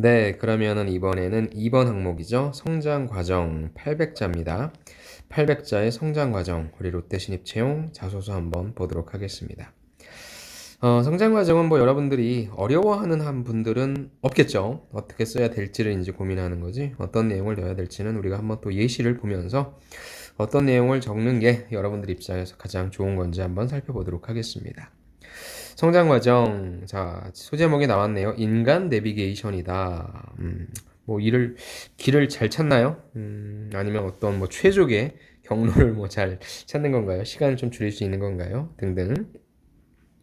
네, 그러면은 이번에는 2번 항목이죠. 성장 과정 800자입니다. 800자의 성장 과정, 우리 롯데 신입 채용 자소서 한번 보도록 하겠습니다. 성장 과정은 뭐 여러분들이 어려워하는 한 분들은 없겠죠. 어떻게 써야 될지를 이제 고민하는 거지. 어떤 내용을 넣어야 될지는 우리가 한번 또 예시를 보면서 어떤 내용을 적는 게 여러분들 입장에서 가장 좋은 건지 한번 살펴보도록 하겠습니다. 성장 과정, 자, 소제목이 나왔네요. 인간 내비게이션이다. 뭐, 길을 잘 찾나요? 아니면 어떤 뭐 최적의 경로를 뭐 잘 찾는 건가요? 시간을 좀 줄일 수 있는 건가요? 등등.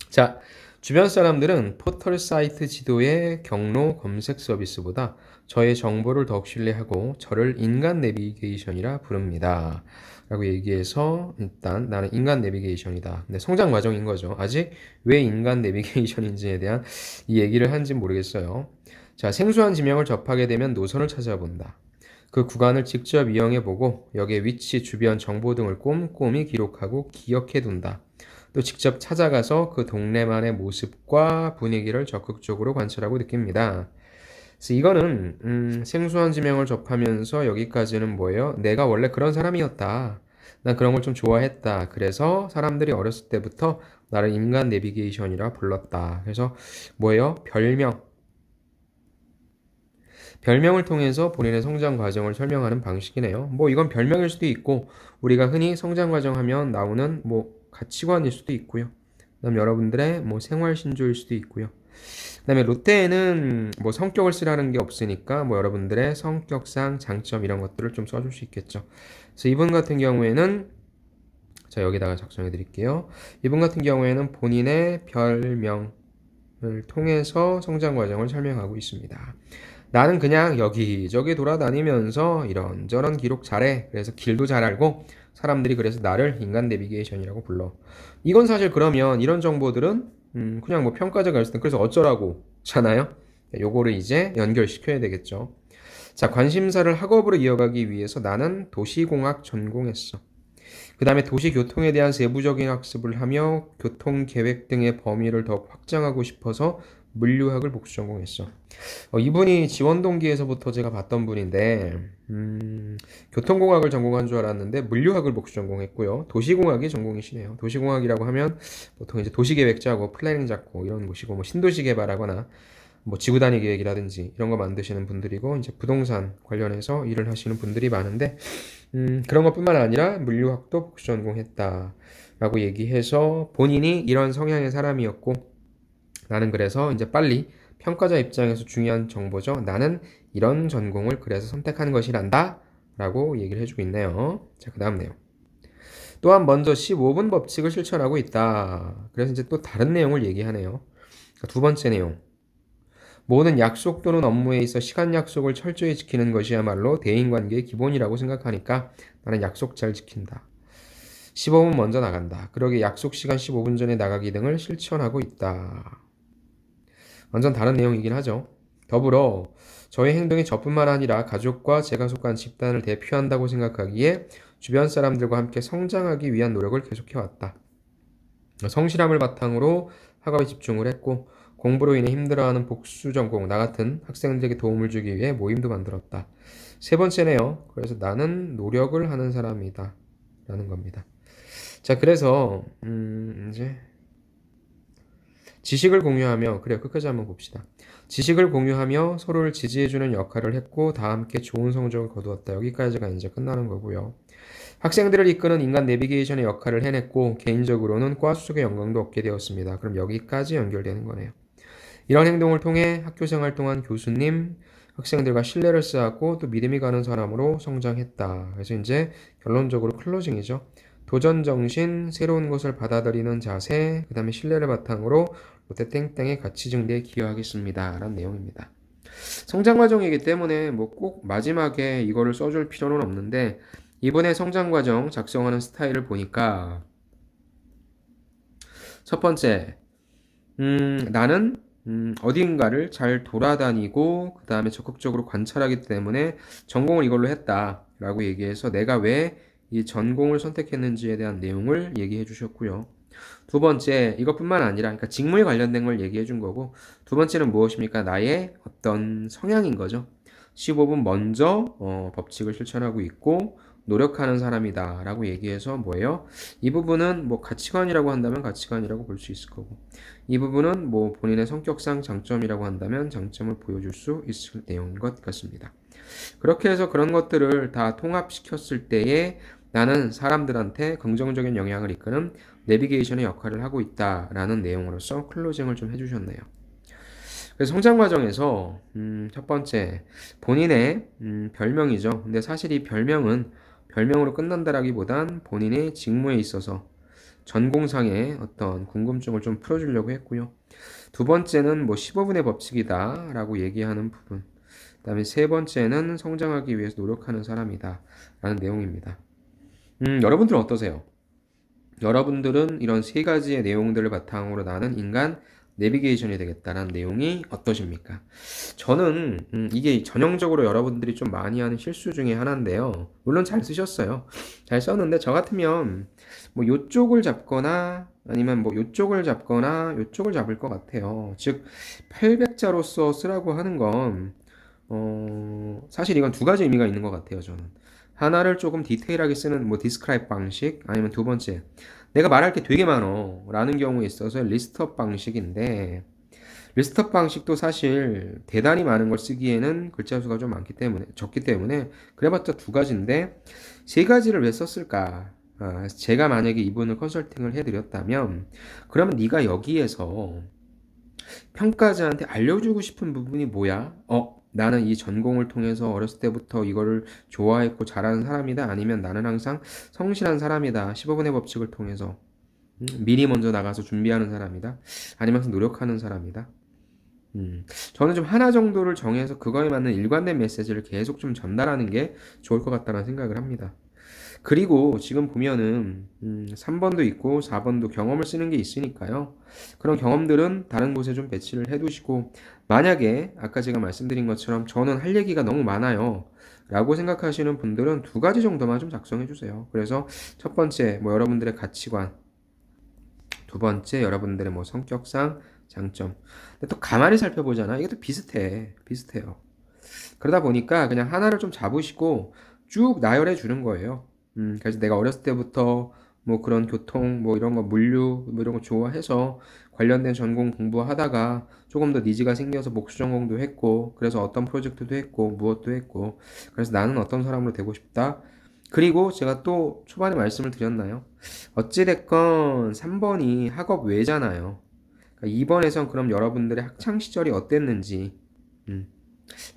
자, 주변 사람들은 포털 사이트 지도의 경로 검색 서비스보다 저의 정보를 더욱 신뢰하고 저를 인간 내비게이션이라 부릅니다. 라고 얘기해서 일단 나는 인간 내비게이션이다. 근데 성장 과정인 거죠. 아직 왜 인간 내비게이션인지에 대한 이 얘기를 한지 모르겠어요. 자, 생소한 지명을 접하게 되면 노선을 찾아본다. 그 구간을 직접 이용해보고 역의 위치, 주변 정보 등을 꼼꼼히 기록하고 기억해둔다. 또 직접 찾아가서 그 동네만의 모습과 분위기를 적극적으로 관찰하고 느낍니다. 그래서 이거는 생소한 지명을 접하면서 여기까지는 뭐예요? 내가 원래 그런 사람이었다. 난 그런 걸 좀 좋아했다. 그래서 사람들이 어렸을 때부터 나를 인간 내비게이션이라 불렀다. 그래서 뭐예요? 별명을 통해서 본인의 성장 과정을 설명하는 방식이네요. 뭐 이건 별명일 수도 있고 우리가 흔히 성장 과정 하면 나오는 뭐 가치관일 수도 있고요. 그다음 여러분들의 뭐 생활 신조일 수도 있고요. 그다음에 롯데에는 뭐 성격을 쓰라는 게 없으니까 뭐 여러분들의 성격상 장점 이런 것들을 좀 써줄 수 있겠죠. 그래서 이분 같은 경우에는 자 여기다가 작성해 드릴게요. 이분 같은 경우에는 본인의 별명을 통해서 성장 과정을 설명하고 있습니다. 나는 그냥 여기저기 돌아다니면서 이런저런 기록 잘해. 그래서 길도 잘 알고 사람들이 그래서 나를 인간 내비게이션이라고 불러. 이건 사실 그러면 이런 정보들은 그냥 뭐 평가자가 있을 때 그래서 어쩌라고 잖아요. 요거를 이제 연결시켜야 되겠죠. 자, 관심사를 학업으로 이어가기 위해서 나는 도시공학 전공했어. 그 다음에 도시교통에 대한 세부적인 학습을 하며 교통계획 등의 범위를 더욱 확장하고 싶어서 물류학을 복수 전공했어. 이분이 지원동기에서부터 제가 봤던 분인데, 교통공학을 전공한 줄 알았는데, 물류학을 복수 전공했고요. 도시공학이 전공이시네요. 도시공학이라고 하면 보통 이제 도시계획 짜고, 플래닝 잡고 이런 곳이고, 뭐 신도시 개발하거나, 뭐 지구 단위 계획이라든지 이런 거 만드시는 분들이고, 이제 부동산 관련해서 일을 하시는 분들이 많은데, 그런 것뿐만 아니라 물류학도 복수 전공했다. 라고 얘기해서 본인이 이런 성향의 사람이었고, 나는 그래서 이제 빨리 평가자 입장에서 중요한 정보죠. 나는 이런 전공을 그래서 선택한 것이란다. 라고 얘기를 해주고 있네요. 자, 그 다음 내용. 또한 먼저 15분 법칙을 실천하고 있다. 그래서 이제 또 다른 내용을 얘기하네요. 두 번째 내용. 모든 약속 또는 업무에 있어 시간 약속을 철저히 지키는 것이야말로 대인관계의 기본이라고 생각하니까 나는 약속 잘 지킨다. 15분 먼저 나간다. 그러게 약속 시간 15분 전에 나가기 등을 실천하고 있다. 완전 다른 내용이긴 하죠. 더불어 저의 행동이 저뿐만 아니라 가족과 제가 속한 집단을 대표한다고 생각하기에 주변 사람들과 함께 성장하기 위한 노력을 계속해왔다. 성실함을 바탕으로 학업에 집중을 했고 공부로 인해 힘들어하는 복수 전공 나 같은 학생들에게 도움을 주기 위해 모임도 만들었다. 세 번째네요. 그래서 나는 노력을 하는 사람이다. 라는 겁니다. 자, 그래서 이제 지식을 공유하며 그래요. 끝까지 한번 봅시다. 지식을 공유하며 서로를 지지해주는 역할을 했고 다 함께 좋은 성적을 거두었다. 여기까지가 이제 끝나는 거고요. 학생들을 이끄는 인간 내비게이션의 역할을 해냈고 개인적으로는 과 수석의 영광도 얻게 되었습니다. 그럼 여기까지 연결되는 거네요. 이런 행동을 통해 학교 생활 동안 교수님, 학생들과 신뢰를 쌓았고 또 믿음이 가는 사람으로 성장했다. 그래서 이제 결론적으로 클로징이죠. 도전 정신, 새로운 것을 받아들이는 자세, 그 다음에 신뢰를 바탕으로 롯데 땡땡의 가치 증대에 기여하겠습니다. 라는 내용입니다. 성장 과정이기 때문에 뭐 꼭 마지막에 이거를 써줄 필요는 없는데 이번에 성장 과정 작성하는 스타일을 보니까 첫 번째, 나는 어딘가를 잘 돌아다니고 그 다음에 적극적으로 관찰하기 때문에 전공을 이걸로 했다라고 얘기해서 내가 왜 이 전공을 선택했는지에 대한 내용을 얘기해 주셨고요. 두 번째, 이것뿐만 아니라, 그러니까 직무에 관련된 걸 얘기해 준 거고, 두 번째는 무엇입니까? 나의 어떤 성향인 거죠. 15분 먼저 법칙을 실천하고 있고 노력하는 사람이다라고 얘기해서 뭐예요? 이 부분은 뭐 가치관이라고 한다면 가치관이라고 볼 수 있을 거고, 이 부분은 뭐 본인의 성격상 장점이라고 한다면 장점을 보여줄 수 있을 내용인 것 같습니다. 그렇게 해서 그런 것들을 다 통합시켰을 때에 나는 사람들한테 긍정적인 영향을 이끄는 내비게이션의 역할을 하고 있다라는 내용으로서 클로징을 좀 해주셨네요. 그래서 성장 과정에서 첫 번째 본인의 별명이죠. 근데 사실 이 별명은 별명으로 끝난다라기보단 본인의 직무에 있어서 전공상의 어떤 궁금증을 좀 풀어주려고 했고요. 두 번째는 뭐 15분의 법칙이다라고 얘기하는 부분. 그다음에 세 번째는 성장하기 위해서 노력하는 사람이다라는 내용입니다. 여러분들은 어떠세요? 여러분들은 이런 세 가지의 내용들을 바탕으로 나는 인간 내비게이션이 되겠다는 내용이 어떠십니까? 저는 이게 전형적으로 여러분들이 좀 많이 하는 실수 중에 하나인데요. 물론 잘 쓰셨어요. 잘 썼는데 저 같으면 뭐 요쪽을 잡거나 아니면 뭐 요쪽을 잡거나 요쪽을 잡을 것 같아요. 즉 800자로서 쓰라고 하는 건 사실 이건 두 가지 의미가 있는 것 같아요, 저는. 하나를 조금 디테일하게 쓰는 뭐 디스크라이브 방식, 아니면 두 번째, 내가 말할 게 되게 많어 라는 경우에 있어서 리스트업 방식인데, 리스트업 방식도 사실 대단히 많은 걸 쓰기에는 글자 수가 좀 많기 때문에, 적기 때문에 그래봤자 두 가지인데 세 가지를 왜 썼을까? 제가 만약에 이분을 컨설팅을 해드렸다면 그러면 네가 여기에서 평가자한테 알려주고 싶은 부분이 뭐야? 나는 이 전공을 통해서 어렸을 때부터 이거를 좋아했고 잘하는 사람이다. 아니면 나는 항상 성실한 사람이다. 15분의 법칙을 통해서 미리 먼저 나가서 준비하는 사람이다. 아니면 항상 노력하는 사람이다. 저는 좀 하나 정도를 정해서 그거에 맞는 일관된 메시지를 계속 좀 전달하는 게 좋을 것 같다는 생각을 합니다. 그리고 지금 보면은 3번도 있고 4번도 경험을 쓰는 게 있으니까요. 그런 경험들은 다른 곳에 좀 배치를 해두시고, 만약에 아까 제가 말씀드린 것처럼 저는 할 얘기가 너무 많아요 라고 생각하시는 분들은 두 가지 정도만 좀 작성해 주세요. 그래서 첫 번째 뭐 여러분들의 가치관, 두 번째 여러분들의 뭐 성격상 장점. 근데 또 가만히 살펴보잖아. 이것도 비슷해요. 그러다 보니까 그냥 하나를 좀 잡으시고 쭉 나열해 주는 거예요. 그래서 내가 어렸을 때부터 뭐 그런 교통, 뭐 이런 거, 물류, 뭐 이런 거 좋아해서 관련된 전공 공부하다가 조금 더 니즈가 생겨서 복수 전공도 했고, 그래서 어떤 프로젝트도 했고, 무엇도 했고, 그래서 나는 어떤 사람으로 되고 싶다. 그리고 제가 또 초반에 말씀을 드렸나요? 어찌됐건 3번이 학업 외잖아요. 그러니까 2번에선 그럼 여러분들의 학창 시절이 어땠는지, 음,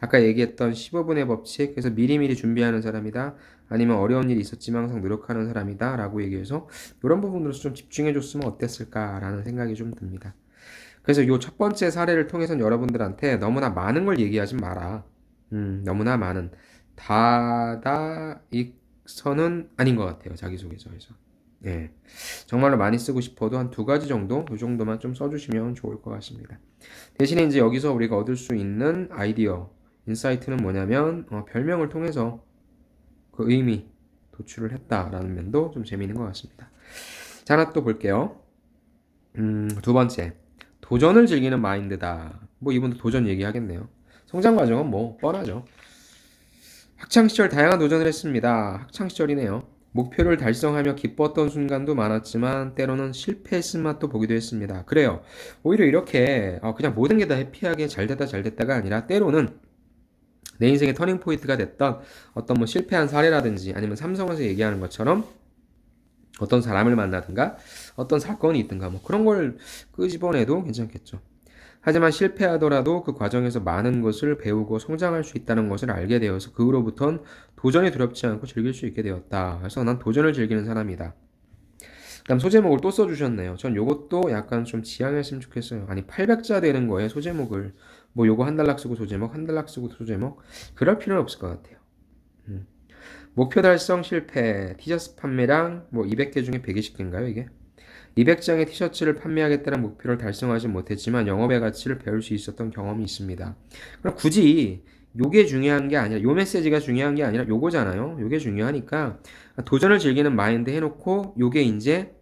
아까 얘기했던 15분의 법칙, 그래서 미리미리 준비하는 사람이다. 아니면 어려운 일이 있었지만 항상 노력하는 사람이다. 라고 얘기해서 이런 부분으로서 좀 집중해줬으면 어땠을까라는 생각이 좀 듭니다. 그래서 이 첫 번째 사례를 통해서는 여러분들한테 너무나 많은 걸 얘기하지 마라. 너무나 많은. 다다익선은 아닌 것 같아요. 자기소개서에서. 예. 정말로 많이 쓰고 싶어도 한 두 가지 정도, 이 정도만 좀 써주시면 좋을 것 같습니다. 대신에 이제 여기서 우리가 얻을 수 있는 아이디어, 인사이트는 뭐냐면, 별명을 통해서 그 의미 도출을 했다라는 면도 좀 재미있는 것 같습니다. 자, 하나 또 볼게요. 두 번째. 도전을 즐기는 마인드다. 뭐 이분도 도전 얘기하겠네요. 성장 과정은 뭐 뻔하죠. 학창시절 다양한 도전을 했습니다. 학창시절이네요. 목표를 달성하며 기뻤던 순간도 많았지만 때로는 실패했은 맛도 보기도 했습니다. 그래요. 오히려 이렇게 그냥 모든 게 다 해피하게 잘 됐다 잘 됐다가 아니라 때로는 내 인생의 터닝 포인트가 됐던 어떤 뭐 실패한 사례라든지 아니면 삼성에서 얘기하는 것처럼 어떤 사람을 만나든가 어떤 사건이 있든가 뭐 그런 걸 끄집어내도 괜찮겠죠. 하지만 실패하더라도 그 과정에서 많은 것을 배우고 성장할 수 있다는 것을 알게 되어서 그 후로부터는 도전이 두렵지 않고 즐길 수 있게 되었다. 그래서 난 도전을 즐기는 사람이다. 그다음 소제목을 또 써주셨네요. 전 요것도 약간 좀 지양했으면 좋겠어요. 아니 800자 되는 거에 소제목을 뭐 요거 한 달락 쓰고 소제목, 한 달락 쓰고 소제목 그럴 필요는 없을 것 같아요. 목표 달성 실패, 티셔츠 판매량 뭐 200개 중에 120개인가요 이게? 200장의 티셔츠를 판매하겠다는 목표를 달성하지 못했지만 영업의 가치를 배울 수 있었던 경험이 있습니다. 그럼 굳이 요게 중요한 게 아니라 요 메시지가 중요한 게 아니라 요거잖아요. 요게 중요하니까 도전을 즐기는 마인드 해놓고 요게 이제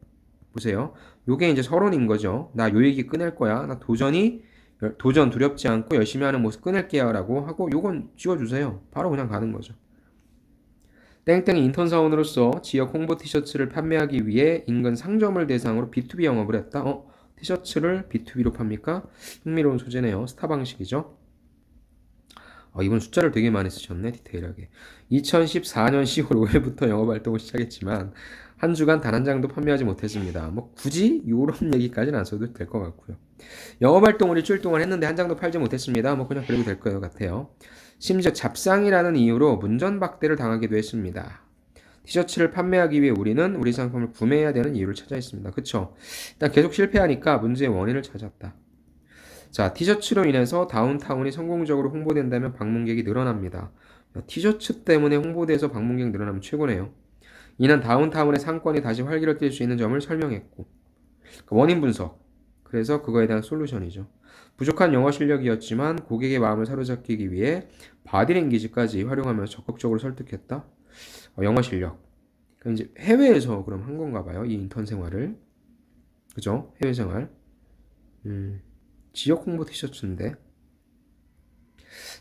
보세요. 요게 이제 서론인 거죠. 나 요 얘기 꺼낼 거야. 나 도전 두렵지 않고 열심히 하는 모습 꺼낼게요. 라고 하고 요건 지워주세요. 바로 그냥 가는 거죠. 땡땡 인턴 사원으로서 지역 홍보 티셔츠를 판매하기 위해 인근 상점을 대상으로 B2B 영업을 했다. 티셔츠를 B2B로 팝니까? 흥미로운 소재네요. 스타 방식이죠. 이번 숫자를 되게 많이 쓰셨네, 디테일하게. 2014년 10월 5일부터 영업 활동을 시작했지만 한 주간 단 한 장도 판매하지 못했습니다. 뭐 굳이 이런 얘기까지는 안 써도 될 것 같고요. 영업 활동을 일주일 동안 했는데 한 장도 팔지 못했습니다. 뭐 그냥 그래도 될 것 같아요. 심지어 잡상이라는 이유로 문전박대를 당하기도 했습니다. 티셔츠를 판매하기 위해 우리는 우리 상품을 구매해야 되는 이유를 찾아 있습니다. 그쵸? 일단 계속 실패하니까 문제의 원인을 찾았다. 자, 티셔츠로 인해서 다운타운이 성공적으로 홍보된다면 방문객이 늘어납니다. 티셔츠 때문에 홍보돼서 방문객 늘어나면 최고네요. 이는 다운타운의 상권이 다시 활기를 띨 수 있는 점을 설명했고, 원인 분석. 그래서 그거에 대한 솔루션이죠. 부족한 영어 실력이었지만 고객의 마음을 사로잡기 위해 바디랭귀지까지 활용하면서 적극적으로 설득했다. 영어 실력. 그러니까 이제 해외에서 그럼 한 건가 봐요. 이 인턴 생활을. 그죠? 해외 생활. 지역 홍보 티셔츠인데.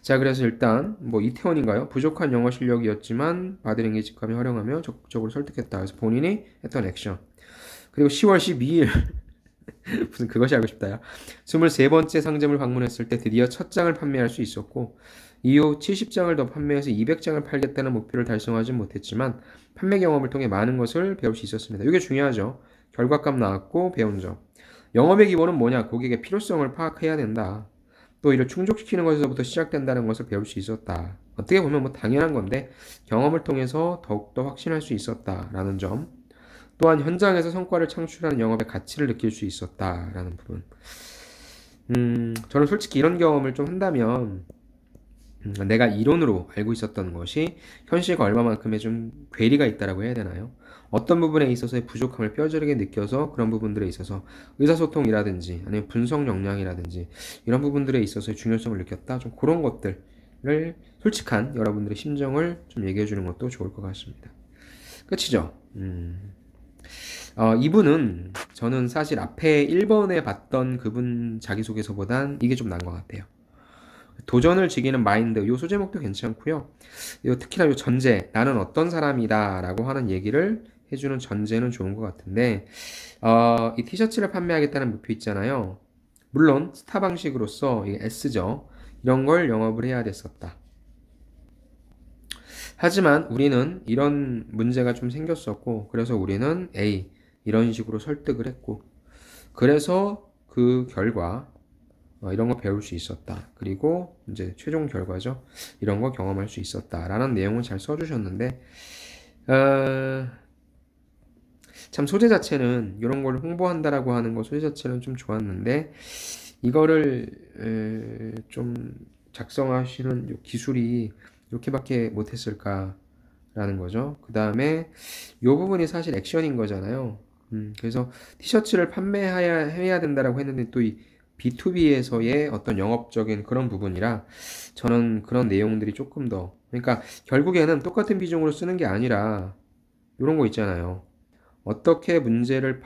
자, 그래서 일단 뭐 이태원인가요? 부족한 영어 실력이었지만 바디랭귀지까지 활용하며 적극적으로 설득했다. 그래서 본인이 했던 액션. 그리고 10월 12일 무슨 그것이 알고 싶다야. 23번째 상점을 방문했을 때 드디어 첫 장을 판매할 수 있었고 이후 70장을 더 판매해서 200장을 팔겠다는 목표를 달성하진 못했지만 판매 경험을 통해 많은 것을 배울 수 있었습니다. 이게 중요하죠. 결과값 나왔고 배운 점. 영업의 기본은 뭐냐? 고객의 필요성을 파악해야 된다. 또 이를 충족시키는 것에서부터 시작된다는 것을 배울 수 있었다. 어떻게 보면 뭐 당연한 건데 경험을 통해서 더욱더 확신할 수 있었다라는 점. 또한 현장에서 성과를 창출하는 영업의 가치를 느낄 수 있었다라는 부분. 저는 솔직히 이런 경험을 좀 한다면 내가 이론으로 알고 있었던 것이 현실과 얼마만큼의 좀 괴리가 있다라고 해야 되나요? 어떤 부분에 있어서의 부족함을 뼈저리게 느껴서 그런 부분들에 있어서 의사소통이라든지 아니면 분석 역량이라든지 이런 부분들에 있어서의 중요성을 느꼈다. 좀 그런 것들을 솔직한 여러분들의 심정을 좀 얘기해 주는 것도 좋을 것 같습니다. 끝이죠? 이분은 저는 사실 앞에 1번에 봤던 그분 자기소개서보단 이게 좀 나은 것 같아요. 도전을 즐기는 마인드, 요 소제목도 괜찮고요. 특히나 요 전제, 나는 어떤 사람이다 라고 하는 얘기를 해주는 전제는 좋은 것 같은데, 이 티셔츠를 판매하겠다는 목표 있잖아요. 물론 스타 방식으로서 이게 S죠. 이런 걸 영업을 해야 됐었다. 하지만 우리는 이런 문제가 좀 생겼었고, 그래서 우리는 A, 이런 식으로 설득을 했고, 그래서 그 결과, 이런 거 배울 수 있었다. 그리고 이제 최종 결과죠. 이런 거 경험할 수 있었다라는 내용을 잘 써주셨는데, 참 소재 자체는 이런 걸 홍보한다라고 하는 거 소재 자체는 좀 좋았는데 이거를 좀 작성하시는 요 기술이 이렇게밖에 못했을까라는 거죠. 그 다음에 이 부분이 사실 액션인 거잖아요. 그래서 티셔츠를 판매해야 된다라고 했는데 또 이 B2B에서의 어떤 영업적인 그런 부분이라 저는 그런 내용들이 조금 더 그러니까 결국에는 똑같은 비중으로 쓰는 게 아니라 이런 거 있잖아요. 어떻게 문제를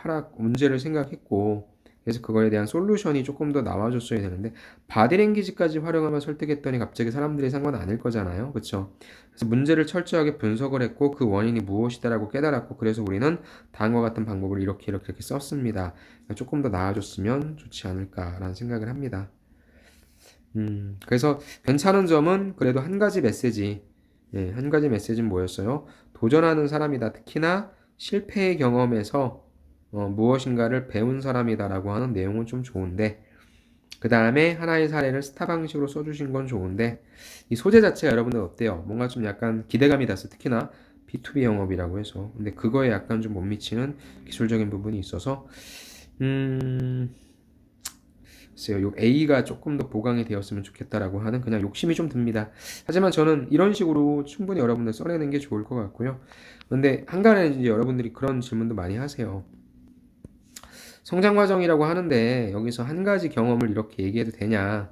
생각했고, 그래서 그거에 대한 솔루션이 조금 더 나와줬어야 되는데, 바디랭귀지까지 활용하면 설득했더니 갑자기 사람들이 상관 아닐 거잖아요. 그쵸? 그래서 문제를 철저하게 분석을 했고, 그 원인이 무엇이다라고 깨달았고, 그래서 우리는 다음과 같은 방법을 이렇게 썼습니다. 그러니까 조금 더 나아졌으면 좋지 않을까라는 생각을 합니다. 그래서 괜찮은 점은 그래도 한 가지 메시지, 한 가지 메시지는 뭐였어요? 도전하는 사람이다. 특히나 실패의 경험에서 무엇인가를 배운 사람이다라고 하는 내용은 좀 좋은데 그 다음에 하나의 사례를 스타 방식으로 써주신 건 좋은데 이 소재 자체가 여러분들 어때요? 뭔가 좀 약간 기대감이 났어. 특히나 B2B 영업이라고 해서 근데 그거에 약간 좀 못 미치는 기술적인 부분이 있어서 글쎄요, 요 A가 조금 더 보강이 되었으면 좋겠다라고 하는 그냥 욕심이 좀 듭니다. 하지만 저는 이런 식으로 충분히 여러분들 써내는 게 좋을 것 같고요. 근데 한간에 이제 여러분들이 그런 질문도 많이 하세요. 성장 과정이라고 하는데 여기서 한 가지 경험을 이렇게 얘기해도 되냐?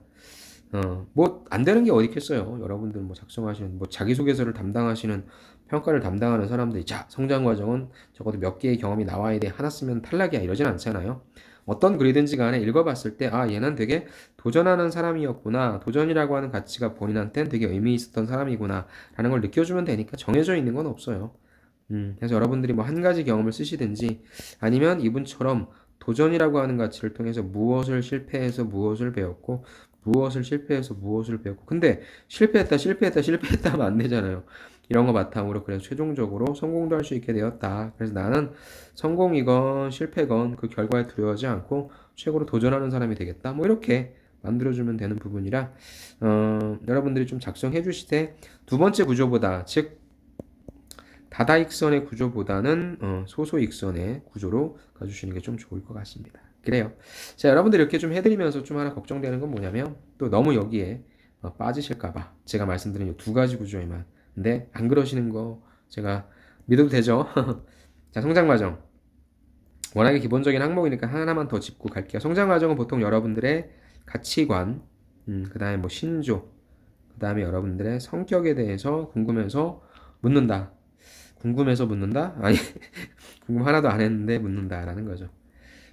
뭐 안 되는 게 어디 있겠어요. 여러분들 뭐 작성하시는 뭐 자기소개서를 담당하시는 평가를 담당하는 사람들이 자, 성장 과정은 적어도 몇 개의 경험이 나와야 돼. 하나 쓰면 탈락이야. 이러진 않잖아요. 어떤 글이든지 간에 읽어봤을 때, 아, 얘는 되게 도전하는 사람이었구나. 도전이라고 하는 가치가 본인한테는 되게 의미 있었던 사람이구나. 라는 걸 느껴주면 되니까 정해져 있는 건 없어요. 그래서 여러분들이 뭐 한 가지 경험을 쓰시든지 아니면 이분처럼 도전이라고 하는 가치를 통해서 무엇을 실패해서 무엇을 배웠고 무엇을 실패해서 무엇을 배웠고 근데 실패했다 하면 안 되잖아요. 이런 거 바탕으로 그래서 최종적으로 성공도 할 수 있게 되었다. 그래서 나는 성공이건 실패건 그 결과에 두려워하지 않고 최고로 도전하는 사람이 되겠다. 뭐 이렇게 만들어주면 되는 부분이라 여러분들이 좀 작성해 주실 때 두 번째 구조보다 즉 다다익선의 구조보다는 소소익선의 구조로 가주시는 게 좀 좋을 것 같습니다. 그래요. 자, 여러분들 이렇게 좀 해드리면서 좀 하나 걱정되는 건 뭐냐면 또 너무 여기에 빠지실까봐 제가 말씀드린 이 두 가지 구조에만. 근데 안 그러시는 거 제가 믿어도 되죠? 자, 성장과정. 워낙에 기본적인 항목이니까 하나만 더 짚고 갈게요. 성장과정은 보통 여러분들의 가치관, 그 다음에 뭐 신조, 그 다음에 여러분들의 성격에 대해서 궁금해서 묻는다. 궁금해서 묻는다? 아니, 궁금 하나도 안 했는데 묻는다라는 거죠.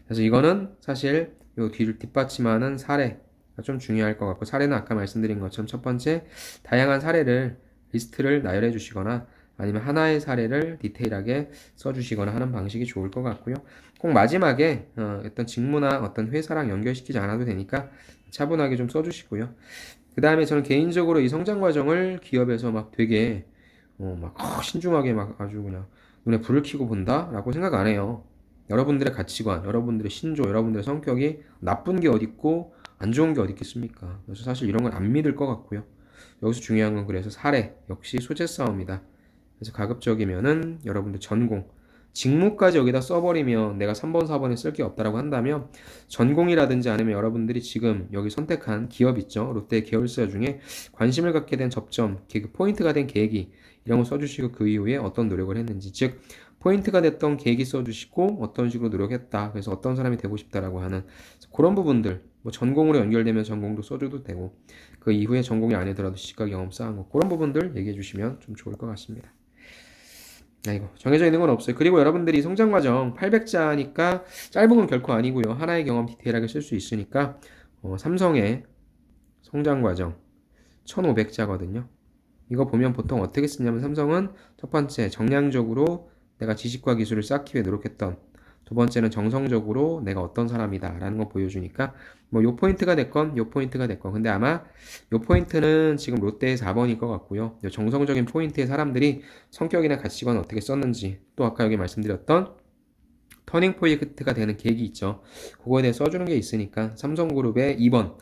그래서 이거는 사실 요 뒤를 뒷받침하는 사례가 좀 중요할 것 같고, 사례는 아까 말씀드린 것처럼 첫 번째, 다양한 사례를 리스트를 나열해 주시거나 아니면 하나의 사례를 디테일하게 써주시거나 하는 방식이 좋을 것 같고요. 꼭 마지막에 어떤 직무나 어떤 회사랑 연결시키지 않아도 되니까 차분하게 좀 써주시고요. 그 다음에 저는 개인적으로 이 성장 과정을 기업에서 막 되게 신중하게 막 아주 그냥 눈에 불을 켜고 본다라고 생각 안 해요. 여러분들의 가치관, 여러분들의 신조, 여러분들의 성격이 나쁜 게 어딨고 안 좋은 게 어디 있겠습니까? 그래서 사실 이런 건 안 믿을 것 같고요. 여기서 중요한 건 그래서 사례, 역시 소재 싸움이다. 그래서 가급적이면은 여러분들 전공, 직무까지 여기다 써버리면 내가 3번, 4번에 쓸 게 없다라고 한다면 전공이라든지 아니면 여러분들이 지금 여기 선택한 기업 있죠. 롯데 계열사 중에 관심을 갖게 된 접점, 그 포인트가 된 계기 이런 거 써주시고 그 이후에 어떤 노력을 했는지 즉 포인트가 됐던 계기 써주시고 어떤 식으로 노력했다. 그래서 어떤 사람이 되고 싶다라고 하는 그런 부분들 뭐 전공으로 연결되면 전공도 써줘도 되고 그 이후에 전공이 아니더라도 시가 경험 쌓은 거 그런 부분들 얘기해 주시면 좀 좋을 것 같습니다. 아이고 정해져 있는 건 없어요. 그리고 여러분들이 성장과정 800자니까 짧은 건 결코 아니고요. 하나의 경험 디테일하게 쓸 수 있으니까 삼성의 성장과정 1500자거든요. 이거 보면 보통 어떻게 쓰냐면 삼성은 첫 번째 정량적으로 내가 지식과 기술을 쌓기 위해 노력했던 두 번째는 정성적으로 내가 어떤 사람이다 라는 거 보여주니까 뭐 요 포인트가 됐건 요 포인트가 됐건 근데 아마 요 포인트는 지금 롯데의 4번일 것 같고요. 요 정성적인 포인트의 사람들이 성격이나 가치관 어떻게 썼는지 또 아까 여기 말씀드렸던 터닝 포인트가 되는 계획이 있죠. 그거에 대해 써주는 게 있으니까 삼성그룹의 2번을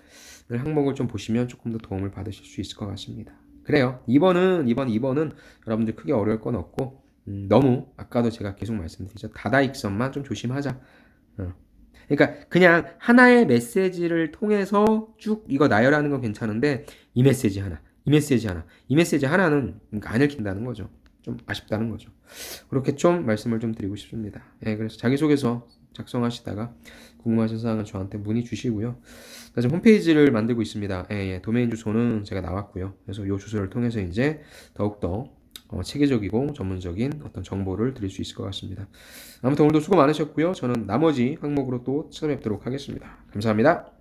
항목을 좀 보시면 조금 더 도움을 받으실 수 있을 것 같습니다. 그래요. 2번은 여러분들 크게 어려울 건 없고 너무 아까도 제가 계속 말씀드리죠. 다다익선만 좀 조심하자. 그러니까 그냥 하나의 메시지를 통해서 쭉 이거 나열하는 건 괜찮은데 이 메시지 하나, 이 메시지 하나, 이 메시지 하나는 그러니까 안 읽힌다는 거죠. 좀 아쉽다는 거죠. 그렇게 좀 말씀을 좀 드리고 싶습니다. 예, 그래서 자기소개서 작성하시다가 궁금하신 사항은 저한테 문의 주시고요. 지금 홈페이지를 만들고 있습니다. 예, 도메인 주소는 제가 나왔고요. 그래서 이 주소를 통해서 이제 더욱더 체계적이고 전문적인 어떤 정보를 드릴 수 있을 것 같습니다. 아무튼 오늘도 수고 많으셨고요. 저는 나머지 항목으로 또 찾아뵙도록 하겠습니다. 감사합니다.